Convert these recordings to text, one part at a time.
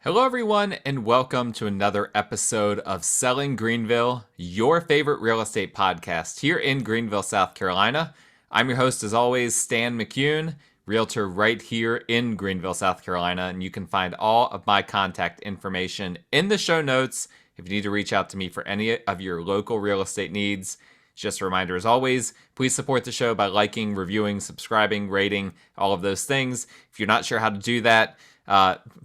Hello, everyone, and welcome to another episode of Selling Greenville, your favorite real estate podcast here in Greenville, South Carolina. I'm your host, as always, Stan McCune, realtor right here in Greenville, South Carolina, and you can find all of my contact information in the show notes if you need to reach out to me for any of your local real estate needs. Just a reminder, as always, please support the show by liking, reviewing, subscribing, rating, all of those things. If you're not sure how to do that,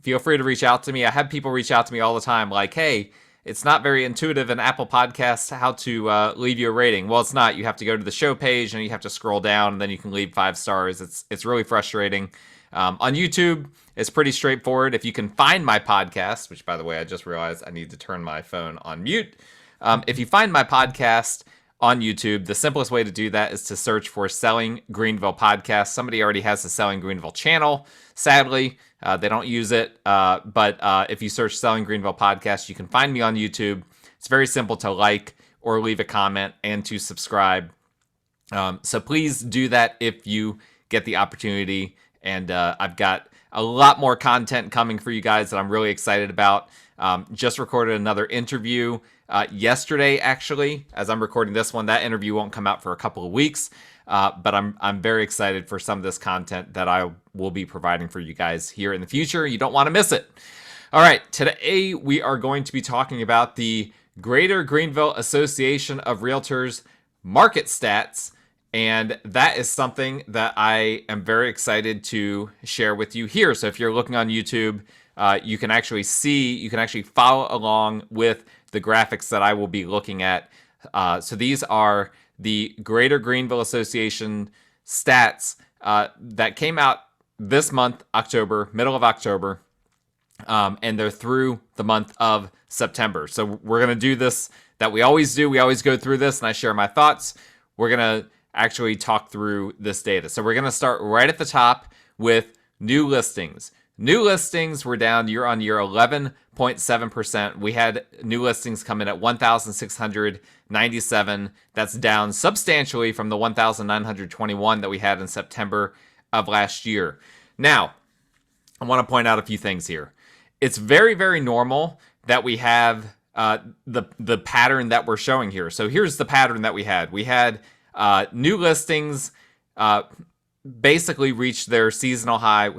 feel free to reach out to me. I have people reach out to me all the time like, hey, it's not very intuitive in Apple Podcasts how to leave you a rating. Well, it's not. You have to go to the show page and you have to scroll down and then you can leave 5 stars. It's really frustrating. On YouTube, it's pretty straightforward. If you can find my podcast, which, by the way, I just realized I need to turn my phone on mute. If you find my podcast on YouTube, the simplest way to do that is to search for Selling Greenville Podcast. Somebody already has the Selling Greenville channel. Sadly, they don't use it, but if you search Selling Greenville Podcast, you can find me on YouTube. It's very simple to like or leave a comment and to subscribe. So please do that if you get the opportunity. And I've got a lot more content coming for you guys that I'm really excited about. Just recorded another interview yesterday, actually, as I'm recording this one. That interview won't come out for a couple of weeks. But I'm very excited for some of this content that I will be providing for you guys here in the future. You don't want to miss it. All right, today we are going to be talking about the Greater Greenville Association of Realtors market stats. And that is something that I am very excited to share with you here. So if you're looking on YouTube, you can actually follow along with the graphics that I will be looking at. So these are the Greater Greenville Association stats that came out this month, October, middle of October, and they're through the month of September. So we're going to do this that we always do. We always go through this, and I share my thoughts. We're going to actually talk through this data. So we're going to start right at the top with new listings. New listings were down year on year 11.7%. We had new listings come in at 1,697. That's down substantially from the 1,921 that we had in September of last year. Now, I want to point out a few things here. It's very, very normal that we have the pattern that we're showing here. So here's the pattern that we had. We had new listings basically reached their seasonal high.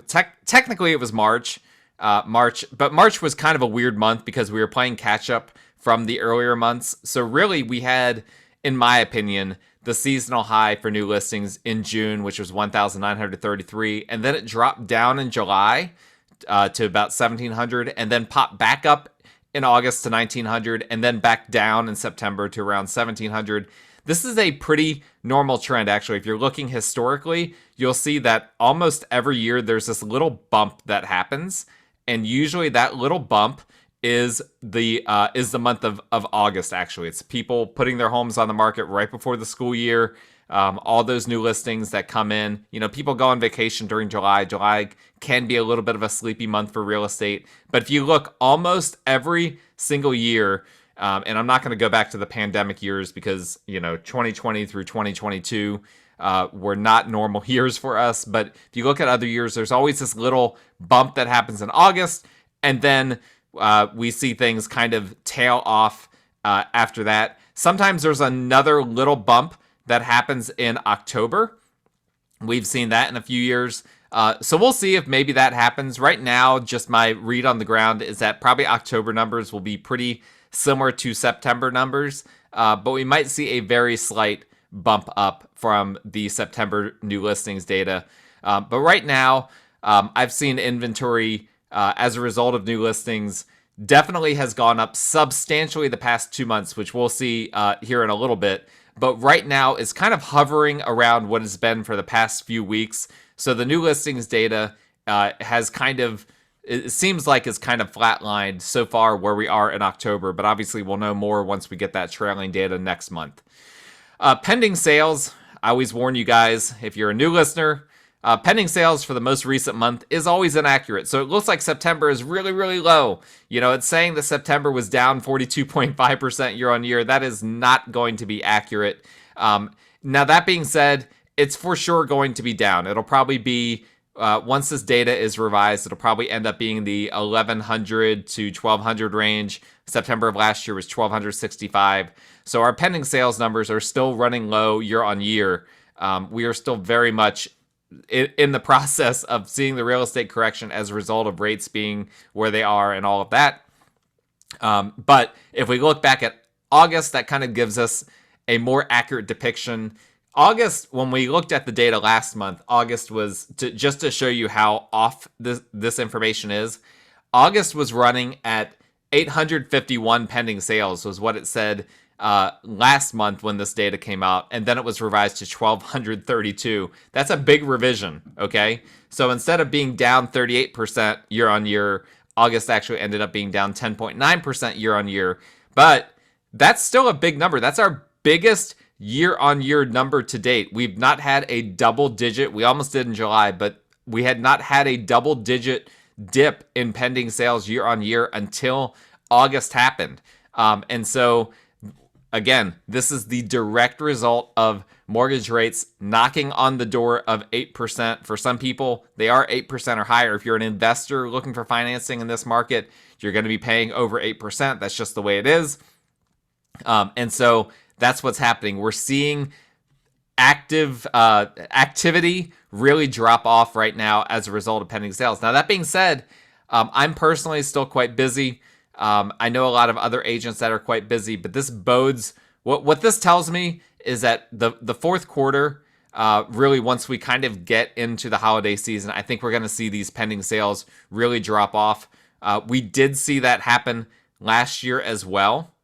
Technically, it was March, but March was kind of a weird month because we were playing catch up from the earlier months. So really, we had, in my opinion, the seasonal high for new listings in June, which was 1,933, and then it dropped down in July to about 1,700, and then popped back up in August to 1,900, and then back down in September to around 1,700. This is a pretty normal trend, actually. If you're looking historically, you'll see that almost every year there's this little bump that happens, and usually that little bump is the month of August. Actually, it's people putting their homes on the market right before the school year. All those new listings that come in. You know, people go on vacation during July. July can be a little bit of a sleepy month for real estate, but if you look almost every single year. And I'm not going to go back to the pandemic years because, 2020 through 2022 were not normal years for us. But if you look at other years, there's always this little bump that happens in August. And then we see things kind of tail off after that. Sometimes there's another little bump that happens in October. We've seen that in a few years. So we'll see if maybe that happens. Right now, just my read on the ground is that probably October numbers will be pretty similar to September numbers, but we might see a very slight bump up from the September new listings data. But right now, I've seen inventory as a result of new listings definitely has gone up substantially the past 2 months, which we'll see here in a little bit. But right now, it's kind of hovering around what it's been for the past few weeks. So the new listings data has kind of, it seems like it's kind of flatlined so far where we are in October, but obviously we'll know more once we get that trailing data next month. Pending sales, I always warn you guys, if you're a new listener, pending sales for the most recent month is always inaccurate. So it looks like September is really, really low. It's saying that September was down 42.5% year on year. That is not going to be accurate. Now, that being said, it's for sure going to be down. It'll probably be once this data is revised, it'll probably end up being the 1,100 to 1,200 range. September of last year was 1,265. So our pending sales numbers are still running low year on year. We are still very much in the process of seeing the real estate correction as a result of rates being where they are and all of that. But if we look back at August, that kind of gives us a more accurate depiction. August, when we looked at the data last month, August was, just to show you how off this information is, August was running at 851 pending sales was what it said last month when this data came out, and then it was revised to 1,232. That's a big revision, okay? So instead of being down 38% year on year, August actually ended up being down 10.9% year on year, but that's still a big number. That's our biggest year-on-year number to date. We've not had a double-digit, we almost did in July, but we had not had a double-digit dip in pending sales year-on-year until August happened. And so, again, this is the direct result of mortgage rates knocking on the door of 8%. For some people, they are 8% or higher. If you're an investor looking for financing in this market, you're going to be paying over 8%. That's just the way it is. And so that's what's happening. We're seeing activity really drop off right now as a result of pending sales. Now, that being said, I'm personally still quite busy. I know a lot of other agents that are quite busy, but this bodes, what this tells me is that the fourth quarter, really once we kind of get into the holiday season, I think we're going to see these pending sales really drop off. We did see that happen last year as well.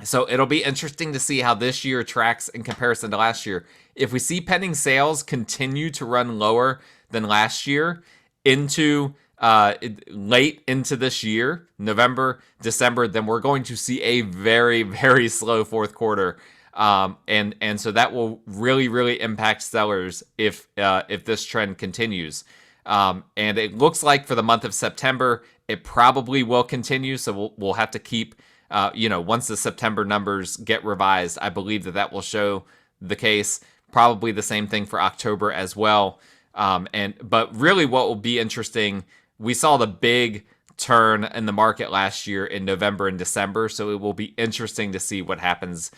So it'll be interesting to see how this year tracks in comparison to last year. If we see pending sales continue to run lower than last year into late into this year, November, December, then we're going to see a very, very slow fourth quarter. And so that will really, really impact sellers if this trend continues. And it looks like for the month of September, it probably will continue. So we'll have to keep, once the September numbers get revised, I believe that will show the case. Probably the same thing for October as well. But really what will be interesting, we saw the big turn in the market last year in November and December, so it will be interesting to see what happens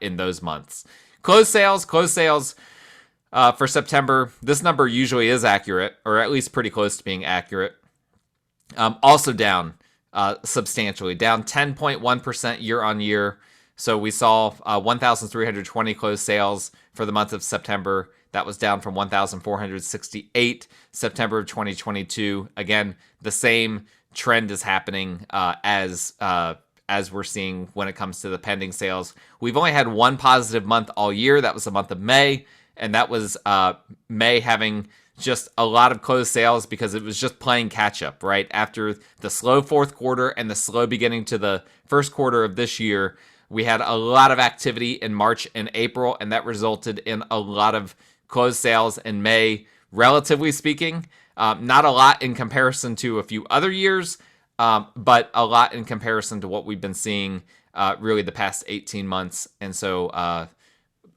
in those months. Closed sales for September, this number usually is accurate, or at least pretty close to being accurate. Also down substantially, down 10.1% year on year. So we saw 1,320 closed sales for the month of September. That was down from 1,468 September of 2022. Again, the same trend is happening as we're seeing when it comes to the pending sales. We've only had one positive month all year. That was the month of May, and that was May having just a lot of closed sales because it was just playing catch up, right? After the slow fourth quarter and the slow beginning to the first quarter of this year, we had a lot of activity in March and April, and that resulted in a lot of closed sales in May, relatively speaking. Not a lot in comparison to a few other years, but a lot in comparison to what we've been seeing really the past 18 months. And so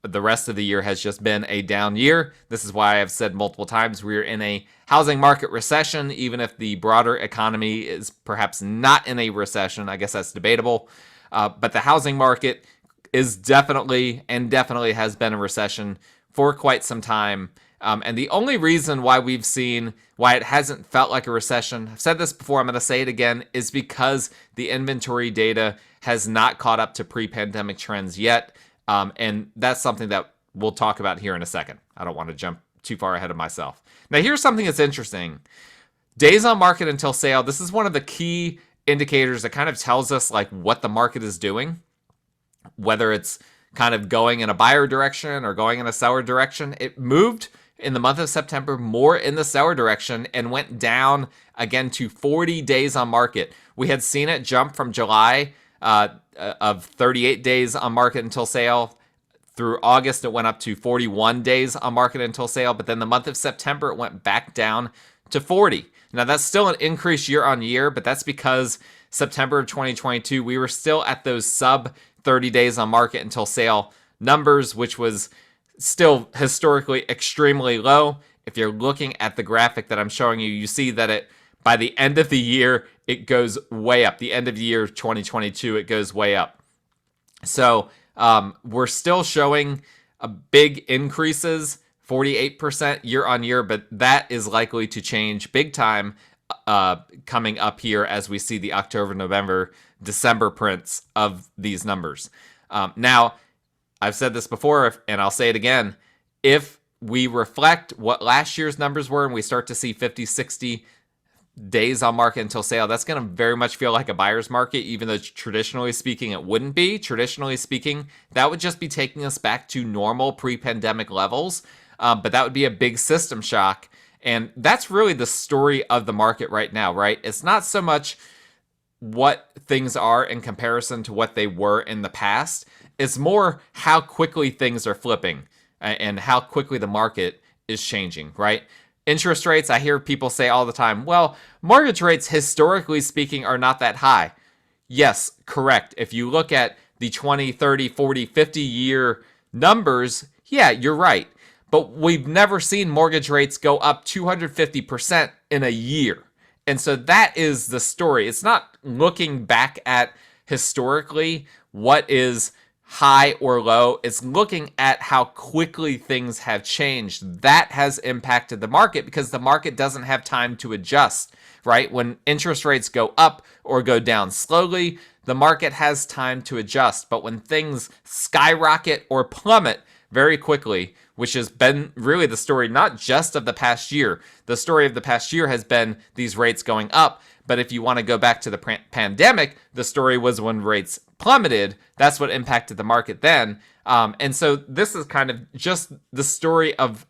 the rest of the year has just been a down year. This is why I've said multiple times we're in a housing market recession, even if the broader economy is perhaps not in a recession. I guess that's debatable. But the housing market is definitely has been a recession for quite some time. And the only reason why it hasn't felt like a recession, I've said this before, I'm going to say it again, is because the inventory data has not caught up to pre-pandemic trends yet. And that's something that we'll talk about here in a second. I don't want to jump too far ahead of myself. Now, here's something that's interesting. Days on market until sale. This is one of the key indicators that kind of tells us like what the market is doing, whether it's kind of going in a buyer direction or going in a seller direction. It moved in the month of September more in the seller direction and went down again to 40 days on market. We had seen it jump from July of 38 days on market until sale. Through August, it went up to 41 days on market until sale. But then the month of September, it went back down to 40. Now, that's still an increase year on year, but that's because September of 2022, we were still at those sub 30 days on market until sale numbers, which was still historically extremely low. if you're looking at the graphic that I'm showing you, you see that by the end of the year, it goes way up. The end of the year 2022, it goes way up. So we're still showing a big increases, 48% year on year, but that is likely to change big time coming up here as we see the October, November, December prints of these numbers. Now, I've said this before, and I'll say it again. If we reflect what last year's numbers were and we start to see 50, 60 days on market until sale, that's going to very much feel like a buyer's market, even though traditionally speaking, it wouldn't be. Traditionally speaking, that would just be taking us back to normal pre-pandemic levels. But that would be a big system shock. And that's really the story of the market right now, right? It's not so much what things are in comparison to what they were in the past. It's more how quickly things are flipping and how quickly the market is changing, right? Interest rates, I hear people say all the time, well, mortgage rates, historically speaking, are not that high. Yes, correct. If you look at the 20, 30, 40, 50-year numbers, yeah, you're right. But we've never seen mortgage rates go up 250% in a year. And so that is the story. It's not looking back at historically what is high or low. It's looking at how quickly things have changed. That has impacted the market because the market doesn't have time to adjust, right? When interest rates go up or go down slowly, the market has time to adjust. But when things skyrocket or plummet very quickly, which has been really the story not just of the past year. The story of the past year has been these rates going up. But if you want to go back to the pandemic, the story was when rates plummeted. That's what impacted the market then. And so this is kind of just the story of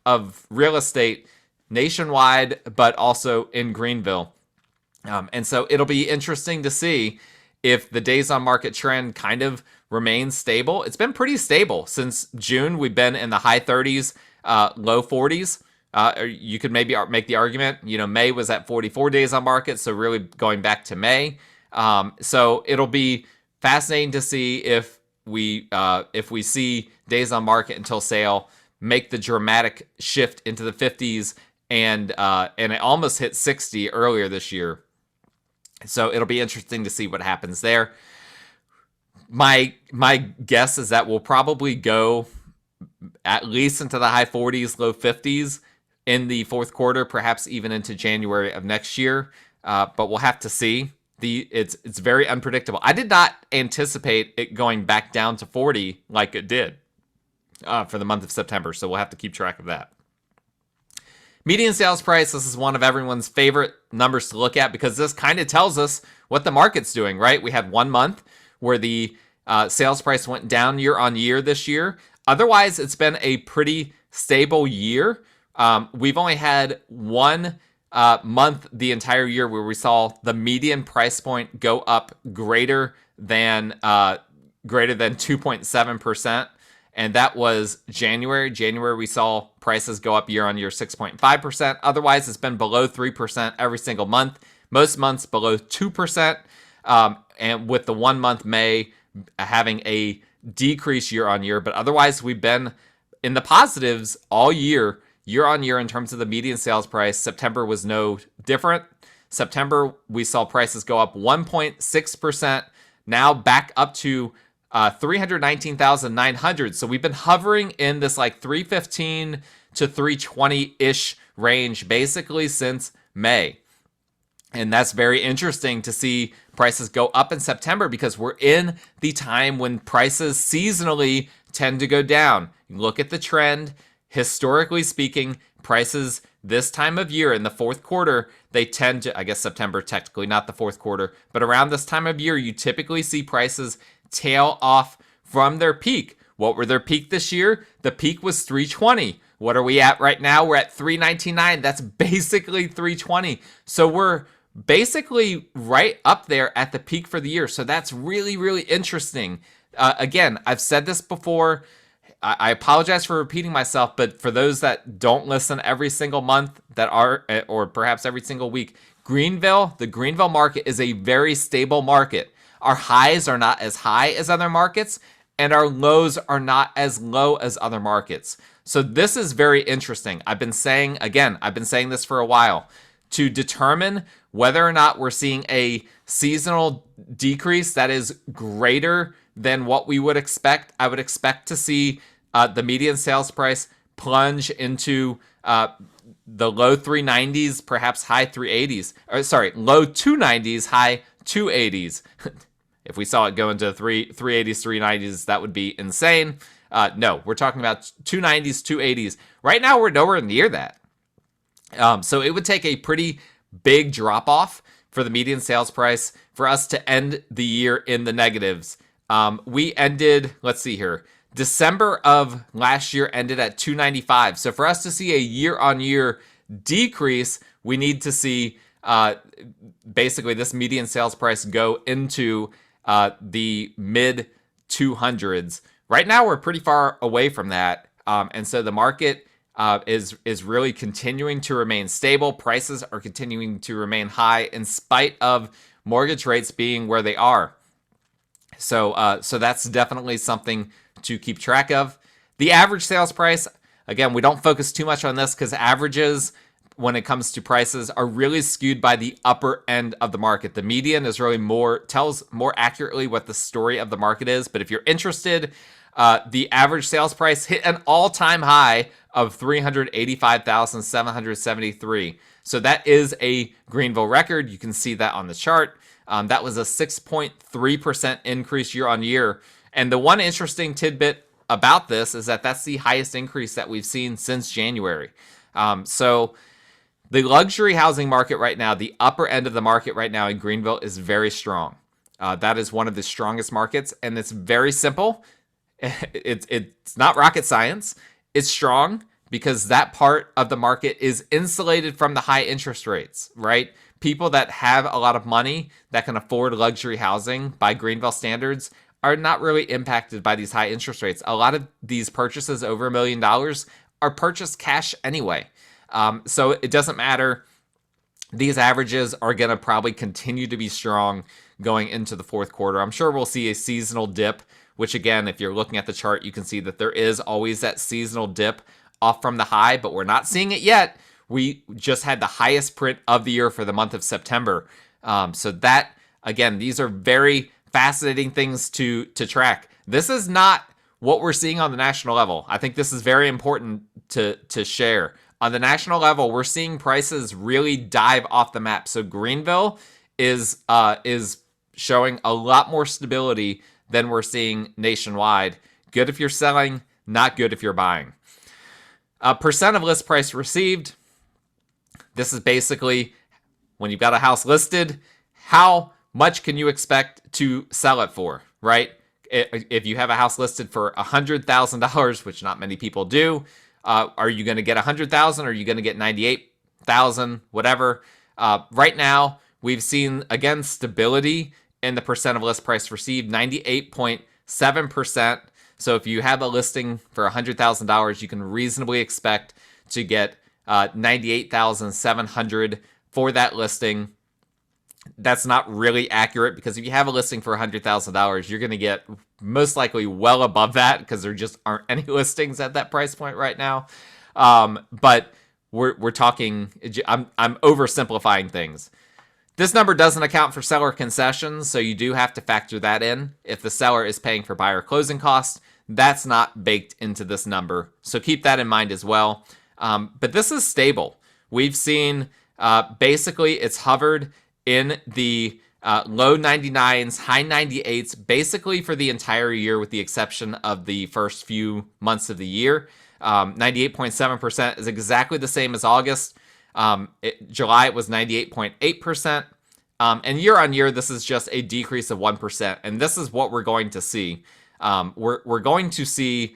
real estate nationwide, but also in Greenville. And so it'll be interesting to see if the days on market trend kind of remains stable. It's been pretty stable since June. We've been in the high 30s, low 40s. You could maybe make the argument, May was at 44 days on market, so really going back to May. So it'll be fascinating to see if we see days on market until sale make the dramatic shift into the 50s, and it almost hit 60 earlier this year. So it'll be interesting to see what happens there. My guess is that we'll probably go at least into the high 40s, low 50s in the fourth quarter, perhaps even into January of next year. But we'll have to see. It's very unpredictable. I did not anticipate it going back down to 40 like it did for the month of September. So we'll have to keep track of that. Median sales price, this is one of everyone's favorite numbers to look at because this kind of tells us what the market's doing, right? We had 1 month where the sales price went down year on year this year. Otherwise, it's been a pretty stable year. We've only had 1 month the entire year where we saw the median price point go up greater than 2.7%. And that was January. January, we saw prices go up year on year 6.5%. Otherwise, it's been below 3% every single month. Most months below 2%. And with the 1 month May having a decrease year on year. But otherwise, we've been in the positives all year on year in terms of the median sales price. September was no different. September, we saw prices go up 1.6%. Now back up to 319,900. So we've been hovering in this like 315 to 320-ish range basically since May. And that's very interesting to see prices go up in September because we're in the time when prices seasonally tend to go down. Look at the trend. Historically speaking, prices this time of year in the fourth quarter, they tend to, I guess September technically, not the fourth quarter, but around this time of year, you typically see prices tail off from their peak. What were their peak this year? The peak was 320. What are we at right now? We're at 399. That's basically 320. So we're basically right up there at the peak for the year. So that's really, really interesting. Again, I've said this before. I apologize for repeating myself, but for those that don't listen every single month or perhaps every single week, the Greenville market is a very stable market. Our highs are not as high as other markets, and our lows are not as low as other markets. So this is very interesting. I've been saying this for a while. To determine whether or not we're seeing a seasonal decrease that is greater than what we would expect, I would expect to see the median sales price plunge into the low 390s, perhaps high 380s. Low 290s, high 280s. If we saw it go into 380s, 390s, that would be insane. No, we're talking about 290s, 280s. Right now, we're nowhere near that. So it would take a pretty big drop off for the median sales price for us to end the year in the negatives. We ended, let's see here, December of last year ended at 295. So for us to see a year-on-year decrease, we need to see basically this median sales price go into the mid 200s. Right now, we're pretty far away from that, and so the market is really continuing to remain stable. Prices are continuing to remain high in spite of mortgage rates being where they are. So that's definitely something to keep track of. The average sales price, again, we don't focus too much on this because averages, when it comes to prices, are really skewed by the upper end of the market. The median is really tells more accurately what the story of the market is. But if you're interested, the average sales price hit an all-time high of $385,773. So that is a Greenville record. You can see that on the chart. That was a 6.3% increase year on year. And the one interesting tidbit about this is that that's the highest increase that we've seen since January. So the luxury housing market right now, the upper end of the market right now in Greenville is very strong. That is one of the strongest markets, and it's very simple. It's not rocket science. It's strong because that part of the market is insulated from the high interest rates, right? People that have a lot of money that can afford luxury housing by Greenville standards are not really impacted by these high interest rates. A lot of these purchases over $1 million are purchased cash anyway. So it doesn't matter. These averages are going to probably continue to be strong going into the fourth quarter. I'm sure we'll see a seasonal dip, which again, if you're looking at the chart, you can see that there is always that seasonal dip off from the high, but we're not seeing it yet. We just had the highest print of the year for the month of September. So that, again, these are very fascinating things to track. This is not what we're seeing on the national level. I think this is very important to share. On the national level, we're seeing prices really dive off the map. So Greenville is showing a lot more stability than we're seeing nationwide. Good if you're selling, not good if you're buying. Percent of list price received. This is basically when you've got a house listed, how much can you expect to sell it for, right? If you have a house listed for $100,000, which not many people do, are you going to get $100,000? Or are you going to get $98,000? Whatever. Right now, we've seen, again, stability in the percent of list price received, 98.7%. So if you have a listing for $100,000, you can reasonably expect to get $98,700 for that listing. That's not really accurate because if you have a listing for $100,000, you're going to get most likely well above that because there just aren't any listings at that price point right now. But we're talking, I'm oversimplifying things. This number doesn't account for seller concessions, so you do have to factor that in. If the seller is paying for buyer closing costs, that's not baked into this number. So keep that in mind as well. But this is stable. We've seen basically it's hovered in the low 99s, high 98s, basically for the entire year with the exception of the first few months of the year. 98.7% is exactly the same as August. July, it was 98.8%. And year on year, this is just a decrease of 1%. And this is what we're going to see. We're going to see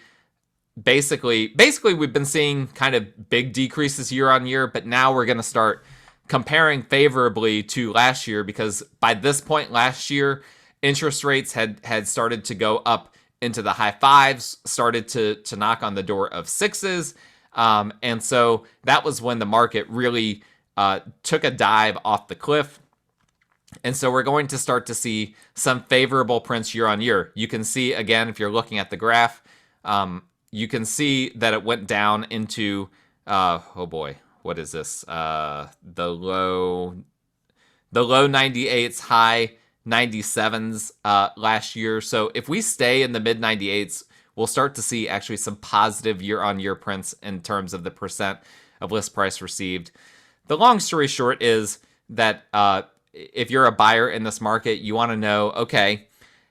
basically we've been seeing kind of big decreases year on year, but now we're going to start comparing favorably to last year because by this point last year, interest rates had started to go up into the high fives, started to knock on the door of sixes. And so that was when the market really took a dive off the cliff. And so we're going to start to see some favorable prints year on year. You can see, again, if you're looking at the graph, you can see that it went down into, oh boy, what is this? The low 98s, high 97s last year. So if we stay in the mid 98s, we'll start to see actually some positive year-on-year prints in terms of the percent of list price received. The long story short is that if you're a buyer in this market, you want to know, okay,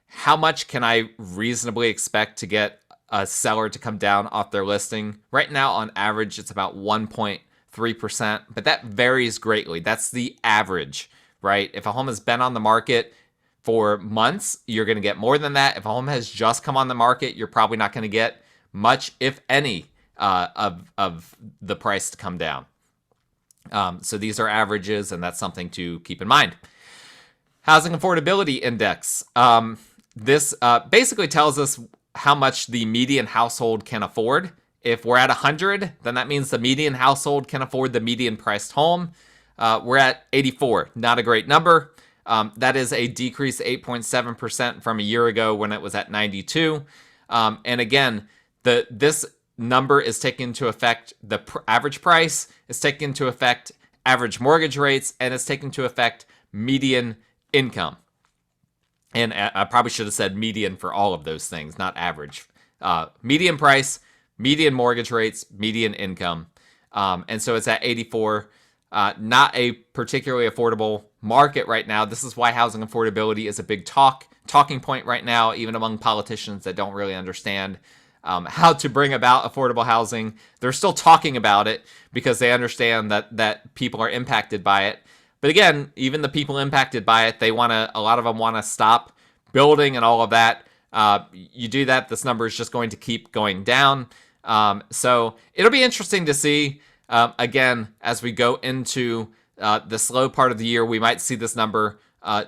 how much can I reasonably expect to get a seller to come down off their listing? Right now, on average, it's about 1.3%, but that varies greatly. That's the average, right? If a home has been on the market for months, you're going to get more than that. If a home has just come on the market, you're probably not going to get much, if any, of the price to come down. So these are averages, and that's something to keep in mind. Housing Affordability Index. This basically tells us how much the median household can afford. If we're at 100, then that means the median household can afford the median priced home. We're at 84, not a great number. That is a decrease 8.7% from a year ago when it was at 92. And again, this number is taking into effect the average price, is taking into effect average mortgage rates, and it's taking into effect median income. And I probably should have said median for all of those things, not average. Median price, median mortgage rates, median income. And so it's at 84. Not a particularly affordable market right now. This is why housing affordability is a big talking point right now, even among politicians that don't really understand how to bring about affordable housing. They're still talking about it because they understand that people are impacted by it. But again, even the people impacted by it, a lot of them want to stop building and all of that. You do that, this number is just going to keep going down. So it'll be interesting to see. Again, as we go into the slow part of the year, we might see this number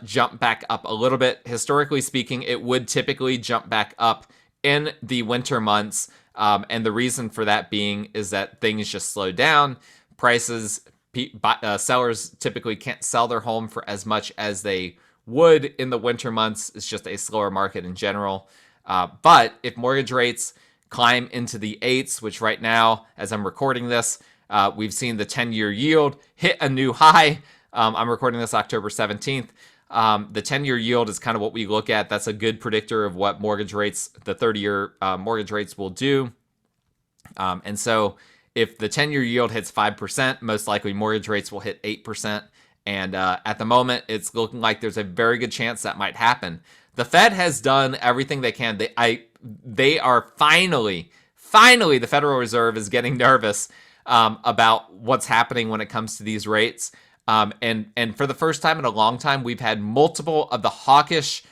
jump back up a little bit. Historically speaking, it would typically jump back up in the winter months. And the reason for that being is that things just slow down. Prices, sellers typically can't sell their home for as much as they would in the winter months. It's just a slower market in general. But if mortgage rates climb into the 8s, which right now, as I'm recording this, we've seen the 10-year yield hit a new high. I'm recording this October 17th. The 10-year yield is kind of what we look at. That's a good predictor of what mortgage rates, the 30-year mortgage rates will do. And so if the 10-year yield hits 5%, most likely mortgage rates will hit 8%. And at the moment, it's looking like there's a very good chance that might happen. The Fed has done everything they can. They are finally, the Federal Reserve is getting nervous about what's happening when it comes to these rates. And for the first time in a long time, we've had multiple of the hawkish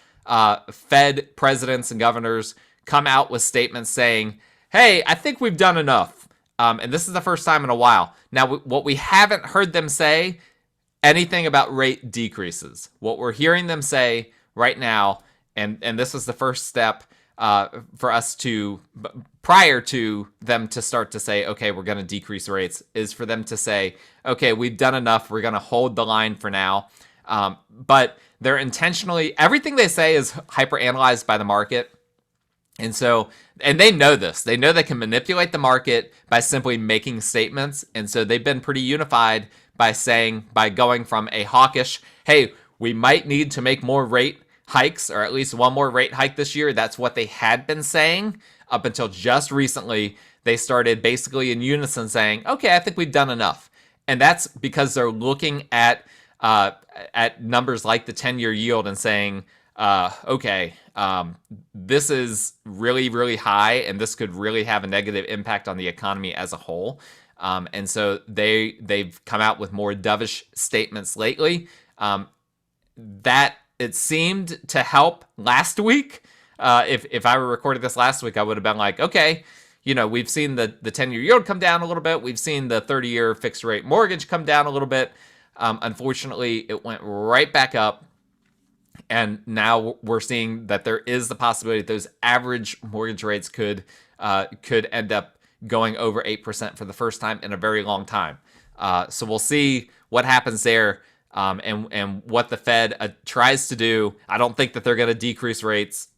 Fed presidents and governors come out with statements saying, hey, I think we've done enough. And this is the first time in a while. Now, what we haven't heard them say anything about rate decreases. What we're hearing them say right now, and this is the first step for us to, prior to them to start to say, okay, we're going to decrease rates, is for them to say, okay, we've done enough. We're going to hold the line for now. But they're intentionally, everything they say is hyper-analyzed by the market. And so, and they know this. They know they can manipulate the market by simply making statements. And so they've been pretty unified by going from a hawkish, hey, we might need to make more rate hikes, or at least one more rate hike this year. That's what they had been saying up until just recently. They started basically in unison saying, okay, I think we've done enough. And that's because they're looking at numbers like the 10-year yield and saying, okay, this is really, really high, and this could really have a negative impact on the economy as a whole. And so they've come out with more dovish statements lately. That it seemed to help last week. If I were recording this last week, I would have been like, okay, we've seen the 10-year yield come down a little bit. We've seen the 30-year fixed rate mortgage come down a little bit. Unfortunately, it went right back up. And now we're seeing that there is the possibility that those average mortgage rates could end up going over 8% for the first time in a very long time. So we'll see what happens there. and what the Fed tries to do. I don't think that they're going to decrease rates,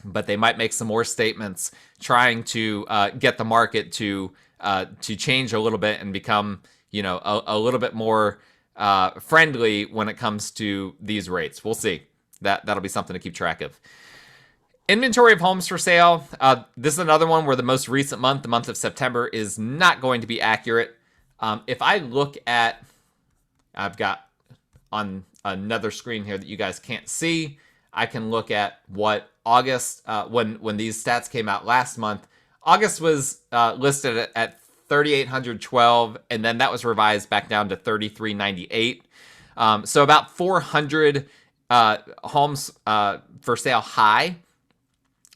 but they might make some more statements trying to get the market to change a little bit and become, a little bit more friendly when it comes to these rates. We'll see. That'll be something to keep track of. Inventory of homes for sale. This is another one where the most recent month, the month of September, is not going to be accurate. If I look at, I've got on another screen here that you guys can't see, I can look at what August, when these stats came out last month. August was listed at 3,812, and then that was revised back down to 3,398. So about 400 homes for sale high.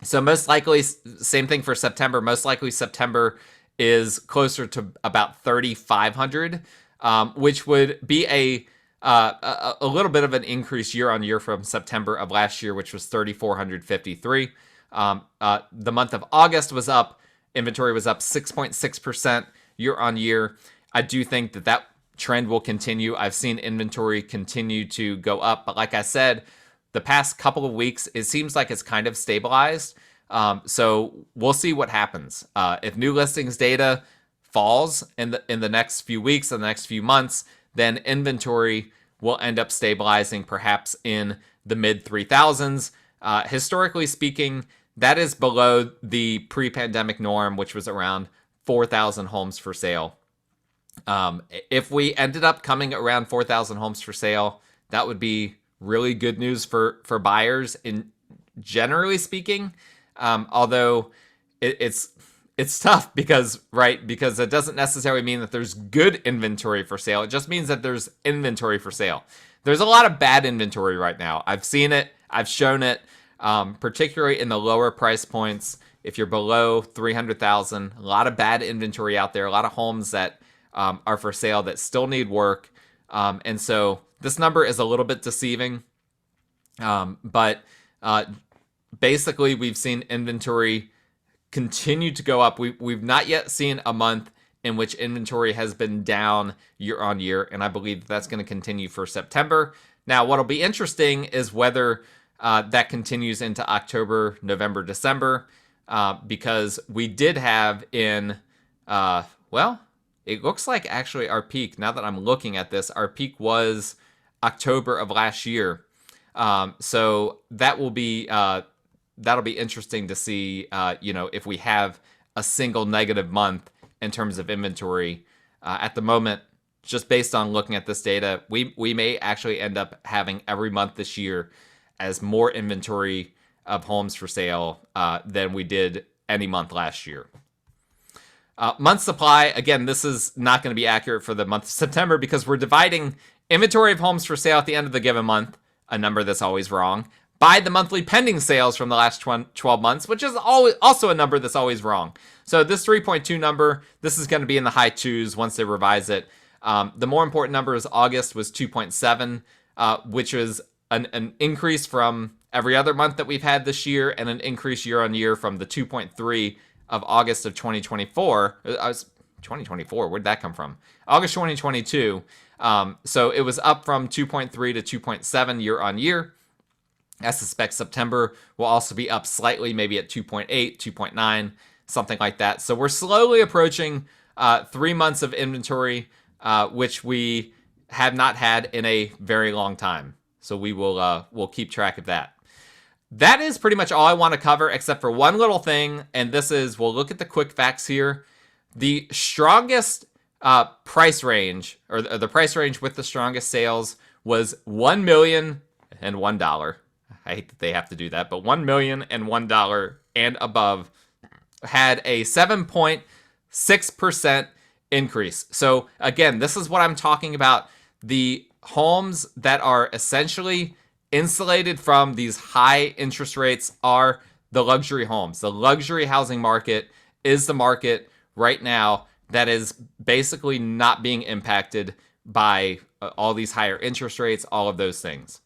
So most likely, same thing for September. Most likely September is closer to about 3,500, which would be a little bit of an increase year on year from September of last year, which was 3,453. The month of August was up. Inventory was up 6.6% year on year. I do think that trend will continue. I've seen inventory continue to go up, but like I said, the past couple of weeks, it seems like it's kind of stabilized. So we'll see what happens. If new listings data falls in the next few weeks, in the next few months, then inventory will end up stabilizing perhaps in the mid 3,000s. Historically speaking, that is below the pre-pandemic norm, which was around 4,000 homes for sale. If we ended up coming around 4,000 homes for sale, that would be really good news for buyers in generally speaking. Although it's tough because it doesn't necessarily mean that there's good inventory for sale. It just means that there's inventory for sale. There's a lot of bad inventory right now. I've seen it. I've shown it, particularly in the lower price points. If you're below 300,000, a lot of bad inventory out there, a lot of homes that are for sale that still need work. And so this number is a little bit deceiving. But basically, we've seen inventory continue to go up. We've not yet seen a month in which inventory has been down year on year, and I believe that's going to continue for September. Now, what'll be interesting is whether that continues into October, November, December, because we did have in, it looks like actually our peak, now that I'm looking at this, our peak was October of last year. So that will be, that'll be interesting to see, if we have a single negative month in terms of inventory. At the moment, just based on looking at this data, we may actually end up having every month this year as more inventory of homes for sale than we did any month last year. Month supply, again, this is not going to be accurate for the month of September because we're dividing inventory of homes for sale at the end of the given month, a number that's always wrong, by the monthly pending sales from the last 12 months, which is also a number that's always wrong. So this 3.2 number, this is going to be in the high twos once they revise it. The more important number is August was 2.7, which is an increase from every other month that we've had this year and an increase year on year from the 2.3 of August of 2024. 2024, where'd that come from? August 2022. So it was up from 2.3 to 2.7 year on year. I suspect September will also be up slightly, maybe at 2.8, 2.9, something like that. So we're slowly approaching 3 months of inventory, which we have not had in a very long time. So we'll keep track of that. That is pretty much all I want to cover, except for one little thing, and this is, we'll look at the quick facts here. The strongest price range, or the price range with the strongest sales, was $1,001,001. I hate that they have to do that, but $1,001,001 and above had a 7.6% increase. So again, this is what I'm talking about. The homes that are essentially insulated from these high interest rates are the luxury homes. The luxury housing market is the market right now that is basically not being impacted by all these higher interest rates, all of those things.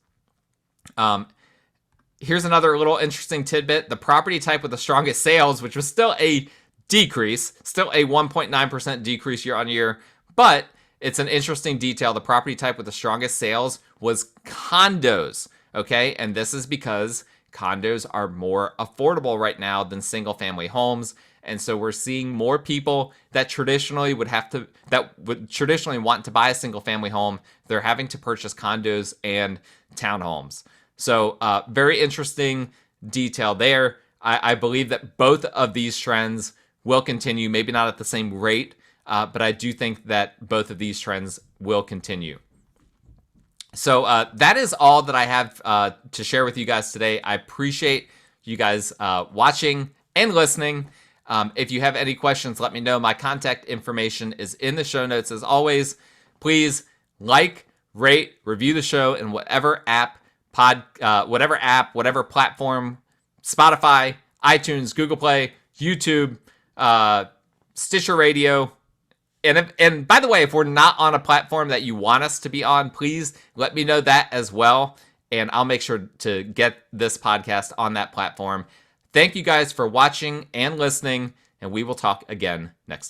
Here's another little interesting tidbit. The property type with the strongest sales, which was still a decrease, still a 1.9% decrease year on year, but it's an interesting detail. The property type with the strongest sales was condos. Okay. And this is because condos are more affordable right now than single family homes. And so we're seeing more people that would traditionally want to buy a single family home. They're having to purchase condos and townhomes. So very interesting detail there. I believe that both of these trends will continue, maybe not at the same rate, but I do think that both of these trends will continue. So that is all that I have to share with you guys today. I appreciate you guys watching and listening. If you have any questions, let me know. My contact information is in the show notes. As always, please like, rate, review the show in whatever app, whatever platform, Spotify, iTunes, Google Play, YouTube, Stitcher Radio. And by the way, if we're not on a platform that you want us to be on, please let me know that as well. And I'll make sure to get this podcast on that platform. Thank you guys for watching and listening, and we will talk again next time.